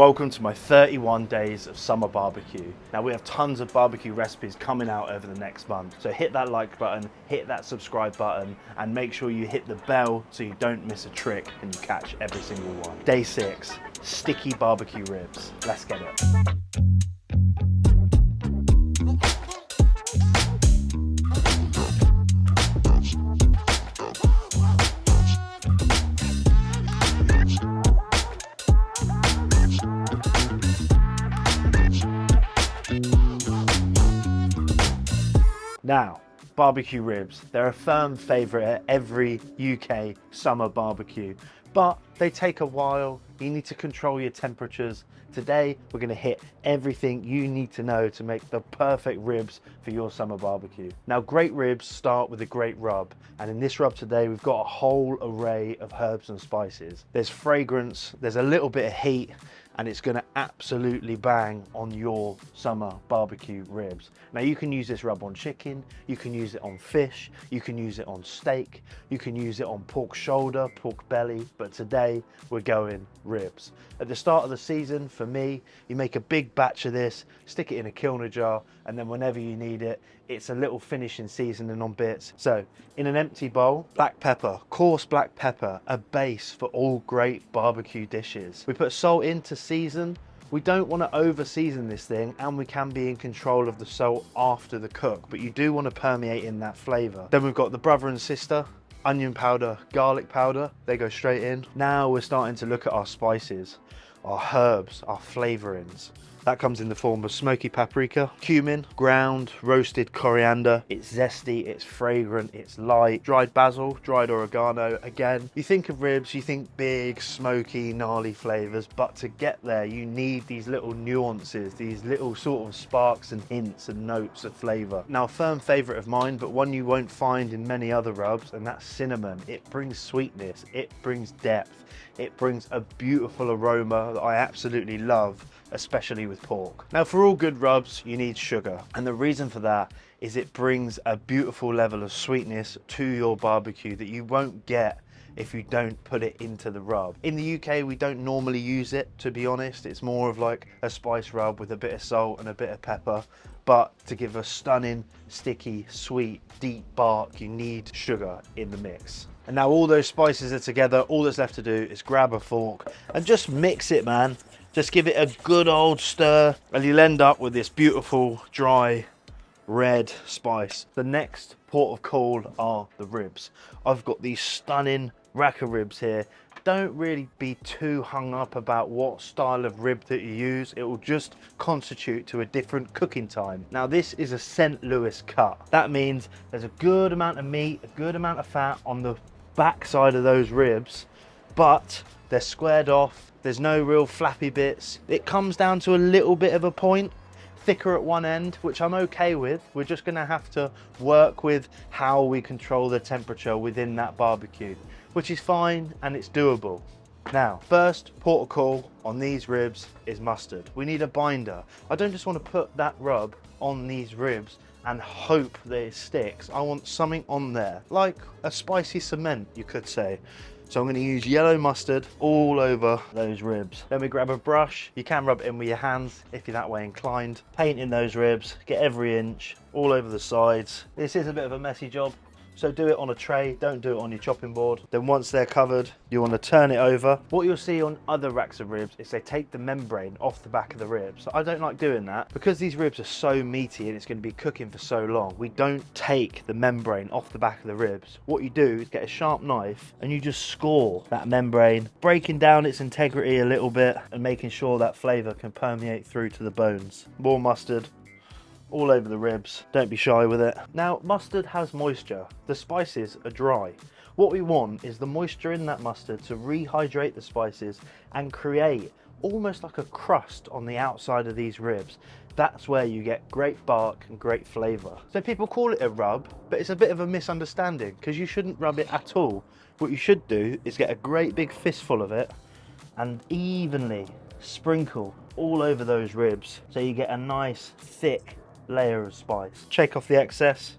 Welcome to my 31 days of summer barbecue. Now we have tons of barbecue recipes coming out over the next month. So hit that like button, hit that subscribe button, and make sure you hit the bell so you don't miss a trick and you catch every single one. Day 6, sticky barbecue ribs. Let's get it. Now, barbecue ribs, they're a firm favourite at every UK summer barbecue, but they take a while. You need to control your temperatures. Today, we're going to hit everything you need to know to make the perfect ribs for your summer barbecue. Now, great ribs start with a great rub, and in this rub today, we've got a whole array of herbs and spices. There's fragrance, there's a little bit of heat, and it's going to absolutely bang on your summer barbecue ribs. Now you can use this rub on chicken, you can use it on fish, you can use it on steak, you can use it on pork shoulder, pork belly, but today we're going ribs. At the start of the season, for me, you make a big batch of this, stick it in a kilner jar, and then whenever you need it, it's a little finishing seasoning on bits. So in an empty bowl, black pepper, coarse black pepper, a base for all great barbecue dishes. We put salt in to season. We don't want to over season this thing, and we can be in control of the salt after the cook, but you do want to permeate in that flavor. Then we've got the brother and sister, onion powder, garlic powder, they go straight in. Now we're starting to look at our spices, our herbs, our flavorings. That comes in the form of smoky paprika, cumin, ground, roasted coriander. It's zesty, it's fragrant, it's light. Dried basil, dried oregano. Again, you think of ribs, you think big, smoky, gnarly flavors, but to get there, you need these little nuances, these little sort of sparks and hints and notes of flavor. Now, a firm favorite of mine, but one you won't find in many other rubs, and that's cinnamon. It brings sweetness, it brings depth, it brings a beautiful aroma that I absolutely love, especially with pork. Now, for all good rubs, you need sugar. And the reason for that is it brings a beautiful level of sweetness to your barbecue that you won't get if you don't put it into the rub. In the UK, we don't normally use it, to be honest. It's more of like a spice rub with a bit of salt and a bit of pepper. But to give a stunning, sticky, sweet, deep bark, you need sugar in the mix. And now all those spices are together. All that's left to do is grab a fork and just mix it, man. Just give it a good old stir, and you'll end up with this beautiful, dry, red spice. The next port of call are the ribs. I've got these stunning rack of ribs here. Don't really be too hung up about what style of rib that you use. It will just constitute to a different cooking time. Now, this is a St. Louis cut. That means there's a good amount of meat, a good amount of fat on the back side of those ribs, but they're squared off. There's no real flappy bits. It comes down to a little bit of a point, thicker at one end, which I'm okay with. We're just gonna have to work with how we control the temperature within that barbecue, which is fine and it's doable. Now, first port of call on these ribs is mustard. We need a binder. I don't just want to put that rub on these ribs and hope that it sticks. I want something on there, like a spicy cement, you could say. So I'm going to use yellow mustard all over those ribs. Then we grab a brush. You can rub it in with your hands if you're that way inclined. Paint in those ribs, get every inch, all over the sides. This is a bit of a messy job, so do it on a tray, don't do it on your chopping board. Then once they're covered, you want to turn it over. What you'll see on other racks of ribs is they take the membrane off the back of the ribs. So I don't like doing that because these ribs are so meaty and it's going to be cooking for so long. We don't take the membrane off the back of the ribs. What you do is get a sharp knife and you just score that membrane, breaking down its integrity a little bit and making sure that flavor can permeate through to the bones. More mustard all over the ribs. Don't be shy with it. Now, mustard has moisture. The spices are dry. What we want is the moisture in that mustard to rehydrate the spices and create almost like a crust on the outside of these ribs. That's where you get great bark and great flavor. So people call it a rub, but it's a bit of a misunderstanding because you shouldn't rub it at all. What you should do is get a great big fistful of it and evenly sprinkle all over those ribs so you get a nice thick layer of spice. Shake off the excess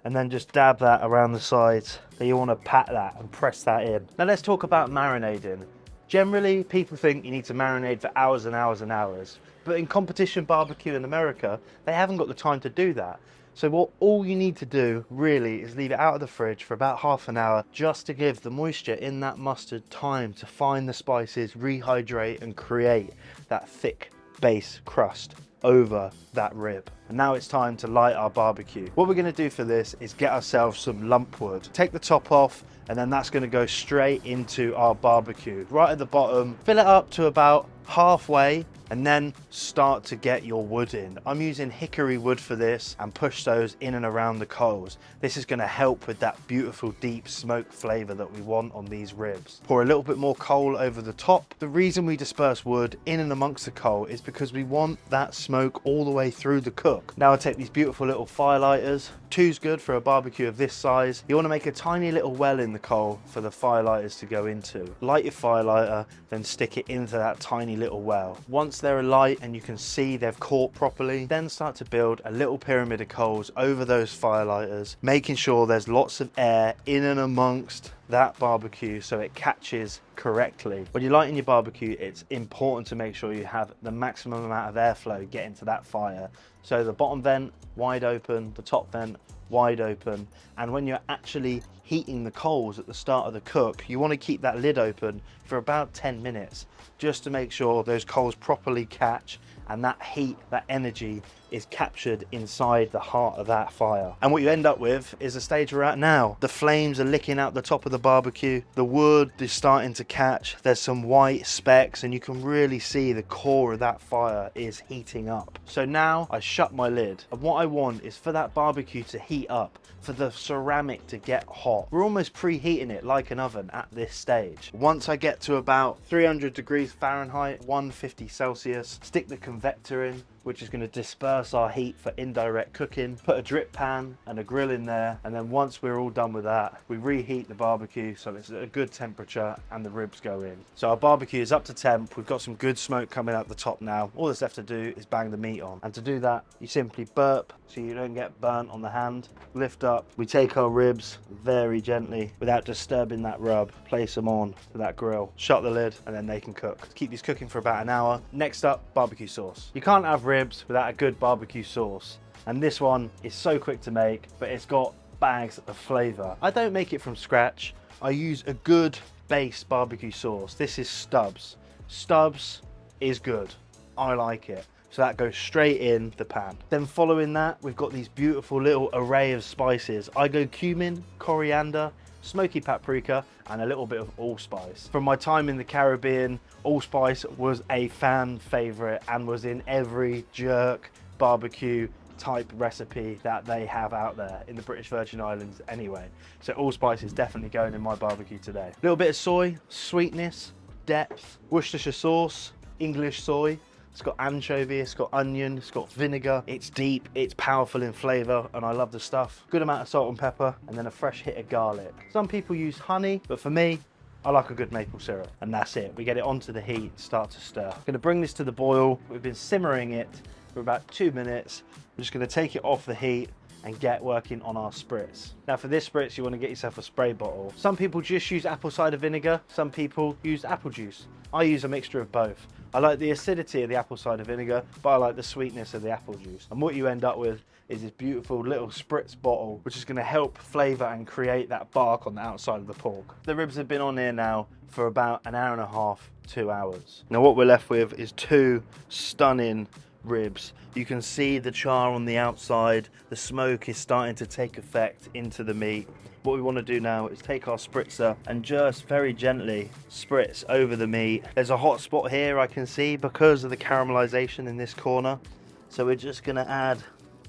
and then just dab that around the sides. Then you want to pat that and press that in. Now let's talk about marinating. Generally, people think you need to marinate for hours and hours and hours, but in competition barbecue in America, they haven't got the time to do that. So all you need to do really is leave it out of the fridge for about half an hour, just to give the moisture in that mustard time to find the spices, rehydrate and create that thick base crust over that rib. And now it's time to light our barbecue. What we're going to do for this is get ourselves some lump wood. Take the top off, and then that's going to go straight into our barbecue. Right at the bottom, fill it up to about halfway, and then start to get your wood in. I'm using hickory wood for this and push those in and around the coals. This is going to help with that beautiful deep smoke flavor that we want on these ribs. Pour a little bit more coal over the top. The reason we disperse wood in and amongst the coal is because we want that smoke all the way through the cook. Now I take these beautiful little fire lighters. Two's good for a barbecue of this size. You want to make a tiny little well in the coal for the fire lighters to go into. Light your fire lighter, then stick it into that tiny little well. Once they're alight and you can see they've caught properly, then start to build a little pyramid of coals over those fire lighters, making sure there's lots of air in and amongst that barbecue so it catches correctly. When you're lighting your barbecue, it's important to make sure you have the maximum amount of airflow get into that fire. So the bottom vent wide open, the top vent wide open, and when you're actually heating the coals at the start of the cook, you want to keep that lid open for about 10 minutes just to make sure those coals properly catch and that heat, that energy is captured inside the heart of that fire. And what you end up with is the stage we're at now. The flames are licking out the top of the barbecue, the wood is starting to catch, there's some white specks, and you can really see the core of that fire is heating up. So now I shut my lid, and what I want is for that barbecue to heat up, for the ceramic to get hot. We're almost preheating it like an oven at this stage. Once I get to about 300 degrees Fahrenheit, 150 Celsius, stick the convector in, which is going to disperse our heat for indirect cooking. Put a drip pan and a grill in there, and then once we're all done with that, we reheat the barbecue so it's at a good temperature and the ribs go in. So our barbecue is up to temp. We've got some good smoke coming out the top now. All that's left to do is bang the meat on. And to do that, you simply burp so you don't get burnt on the hand. Lift up. We take our ribs very gently without disturbing that rub. Place them on to that grill. Shut the lid, and then they can cook. Keep these cooking for about an hour. Next up, barbecue sauce. You can't have ribs without a good barbecue sauce, and this one is so quick to make, but it's got bags of flavor. I don't make it from scratch. I use a good base barbecue sauce. This is Stubbs. Stubbs is good. I like it. So that goes straight in the pan. Then following that, we've got these beautiful little array of spices. I go cumin, coriander, smoky paprika, and a little bit of allspice. From my time in the Caribbean, allspice was a fan favorite and was in every jerk barbecue type recipe that they have out there in the British Virgin Islands anyway. So allspice is definitely going in my barbecue today. A little bit of soy, sweetness, depth, Worcestershire sauce, English soy. It's got anchovy, it's got onion, it's got vinegar. It's deep, it's powerful in flavor, and I love the stuff. Good amount of salt and pepper, and then a fresh hit of garlic. Some people use honey, but for me, I like a good maple syrup, and that's it. We get it onto the heat, start to stir. I'm gonna bring this to the boil. We've been simmering it for about 2 minutes. We're just gonna take it off the heat and get working on our spritz. Now for this spritz, you want to get yourself a spray bottle. Some people just use apple cider vinegar, some people use apple juice. I use a mixture of both. I like the acidity of the apple cider vinegar, but I like the sweetness of the apple juice. And what you end up with is this beautiful little spritz bottle, which is going to help flavour and create that bark on the outside of the pork. The ribs have been on here now for about an hour and a half, 2 hours. Now what we're left with is two stunning ribs. You can see the char on the outside, the smoke is starting to take effect into the meat. What we want to do now is take our spritzer and just very gently spritz over the meat. There's a hot spot here I can see because of the caramelization in this corner, so we're just going to add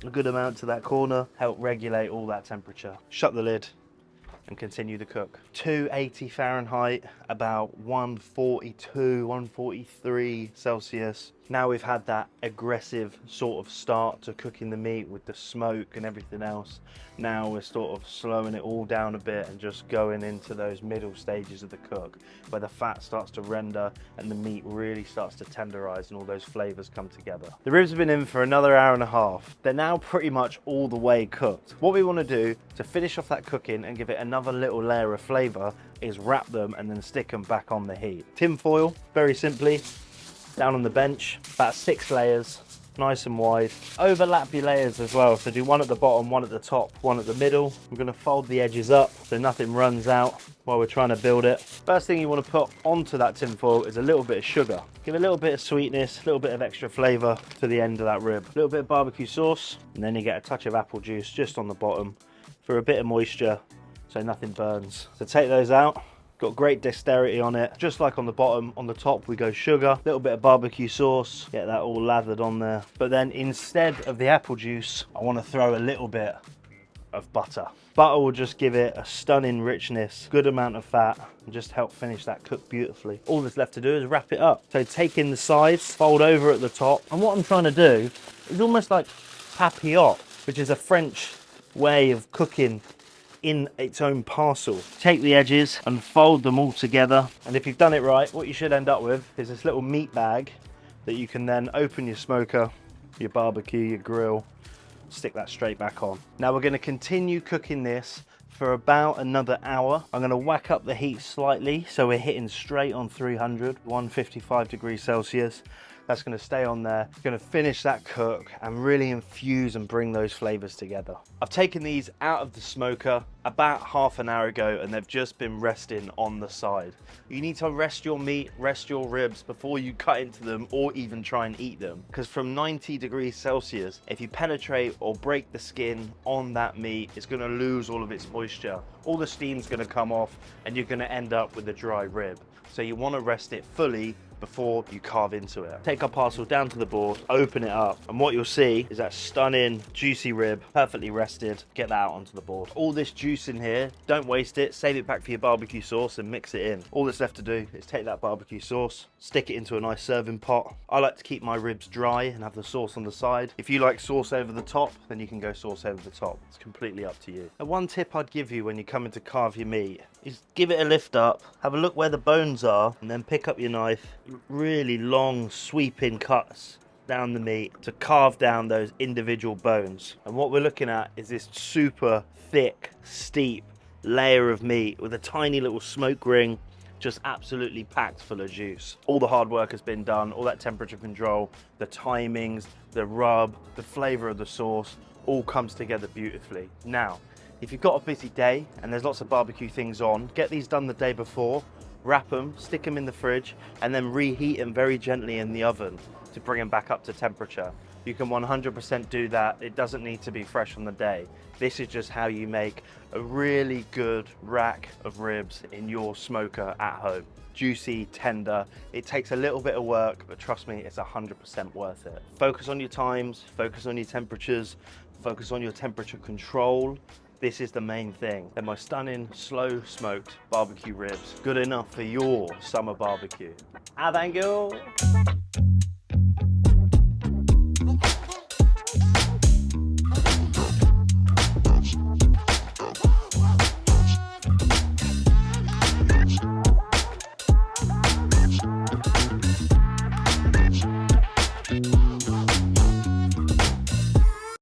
a good amount to that corner, help regulate all that temperature. Shut the lid and continue to cook. 280 Fahrenheit, about 142, 143 Celsius. Now we've had that aggressive sort of start to cooking the meat with the smoke and everything else. Now we're sort of slowing it all down a bit and just going into those middle stages of the cook where the fat starts to render and the meat really starts to tenderize and all those flavors come together. The ribs have been in for another hour and a half. They're now pretty much all the way cooked. What we want to do to finish off that cooking and give it another little layer of flavor is wrap them and then stick them back on the heat. Tin foil, very simply, down on the bench, about 6 layers, nice and wide. Overlap your layers as well, so do one at the bottom, one at the top, one at the middle. I'm going to fold the edges up so nothing runs out while we're trying to build it. First thing you want to put onto that tin foil is a little bit of sugar. Give it a little bit of sweetness, a little bit of extra flavour to the end of that rib. A little bit of barbecue sauce, and then you get a touch of apple juice just on the bottom for a bit of moisture so nothing burns. So take those out. Got great dexterity on it, just like on the bottom. On the top we go sugar, a little bit of barbecue sauce, get that all lathered on there. But then instead of the apple juice, I want to throw a little bit of butter. Butter will just give it a stunning richness, good amount of fat, and just help finish that cook beautifully. All that's left to do is wrap it up. So take in the sides, fold over at the top, and what I'm trying to do is almost like papillote, which is a French way of cooking in its own parcel. Take the edges and fold them all together, and if you've done it right, what you should end up with is this little meat bag that you can then open your smoker, your barbecue, your grill, stick that straight back on. Now we're going to continue cooking this for about another hour. I'm going to whack up the heat slightly so we're hitting straight on 300, 155 degrees Celsius. That's going to stay on there. Going to finish that cook and really infuse and bring those flavors together. I've taken these out of the smoker about half an hour ago and they've just been resting on the side. You need to rest your meat, rest your ribs before you cut into them or even try and eat them. Because from 90 degrees Celsius, if you penetrate or break the skin on that meat, it's going to lose all of its moisture. All the steam's going to come off and you're going to end up with a dry rib. So you want to rest it fully before you carve into it. Take our parcel down to the board, open it up, and what you'll see is that stunning juicy rib, perfectly rested. Get that out onto the board. All this juice in here, don't waste it, save it back for your barbecue sauce and mix it in. All that's left to do is take that barbecue sauce, stick it into a nice serving pot. I like to keep my ribs dry and have the sauce on the side. If you like sauce over the top, then you can go sauce over the top. It's completely up to you. And one tip I'd give you when you come in to carve your meat is give it a lift up, have a look where the bones are, and then pick up your knife. Really long sweeping cuts down the meat to carve down those individual bones. And what we're looking at is this super thick, steep layer of meat with a tiny little smoke ring just absolutely packed full of juice. All the hard work has been done, all that temperature control, the timings, the rub, the flavor of the sauce, all comes together beautifully. Now, if you've got a busy day and there's lots of barbecue things on, get these done the day before, wrap them, stick them in the fridge, and then reheat them very gently in the oven to bring them back up to temperature. You can 100% do that. It doesn't need to be fresh on the day. This is just how you make a really good rack of ribs in your smoker at home. Juicy, tender. It takes a little bit of work, but trust me, it's 100% worth it. Focus on your times, focus on your temperatures, focus on your temperature control. This is the main thing. They're my stunning, slow smoked barbecue ribs. Good enough for your summer barbecue. Ah, thank you.